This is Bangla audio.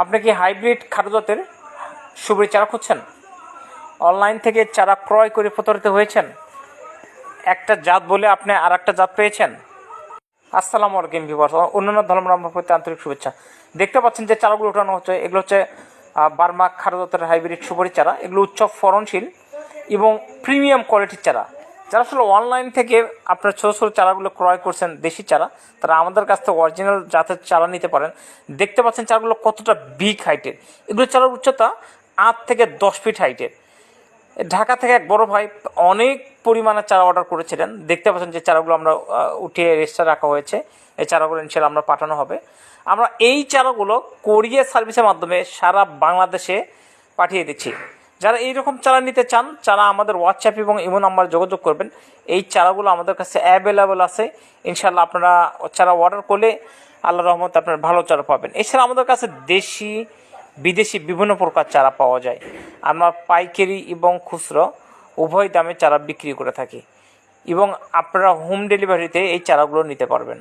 আপনি কি হাইব্রিড খাটো জাতের সুপারি চারা খুঁজছেন? অনলাইন থেকে চারা ক্রয় করে প্রতারিত হয়েছেন? একটা জাত বলে আপনি আর একটা জাত পেয়েছেন? আসসালামু আলাইকুম ভিউয়ার্স, অন্যান্য ধর্মের প্রতি আন্তরিক শুভেচ্ছা। দেখতে পাচ্ছেন যে চারাগুলো ওঠানো হচ্ছে, এগুলো হচ্ছে বার্মা খাটো জাতের হাইব্রিড সুপারি চারা। এগুলো উচ্চ ফলনশীল এবং প্রিমিয়াম কোয়ালিটির চারা। যারা আসলে অনলাইন থেকে আপনার ছোটো ছোটো চারাগুলো ক্রয় করছেন, দেশি চারা, তারা আমাদের কাছ থেকে অরিজিনাল জাতের চারা নিতে পারেন। দেখতে পাচ্ছেন চারাগুলো কতটা বিগ হাইটের। এগুলো চারার উচ্চতা 8 থেকে 10 ফিট হাইটের। ঢাকা থেকে এক বড় ভাই অনেক পরিমাণে চারা অর্ডার করেছিলেন। দেখতে পাচ্ছেন যে চারাগুলো আমরা উঠিয়ে রেজিস্টার রাখা হয়েছে। এই চারাগুলো ইনশাআল্লাহ আমরা পাঠানো হবে। আমরা এই চারাগুলো কোরিয়ার সার্ভিসের মাধ্যমে সারা বাংলাদেশে পাঠিয়ে দিচ্ছি। যারা এইরকম চারা নিতে চান, চারা আমাদের হোয়াটসঅ্যাপ এবং ইমো নাম্বার যোগাযোগ করবেন। এই চারাগুলো আমাদের কাছে অ্যাভেলেবল আছে। ইনশাআল্লাহ আপনারা চারা অর্ডার করলে আল্লাহর রহমতে আপনার ভালো চারা পাবেন। এছাড়া আমাদের কাছে দেশি বিদেশি বিভিন্ন প্রকার চারা পাওয়া যায়। আমরা পাইকারি এবং খুচরো উভয় দামে চারা বিক্রি করে থাকি এবং আপনারা হোম ডেলিভারিতে এই চারাগুলো নিতে পারবেন।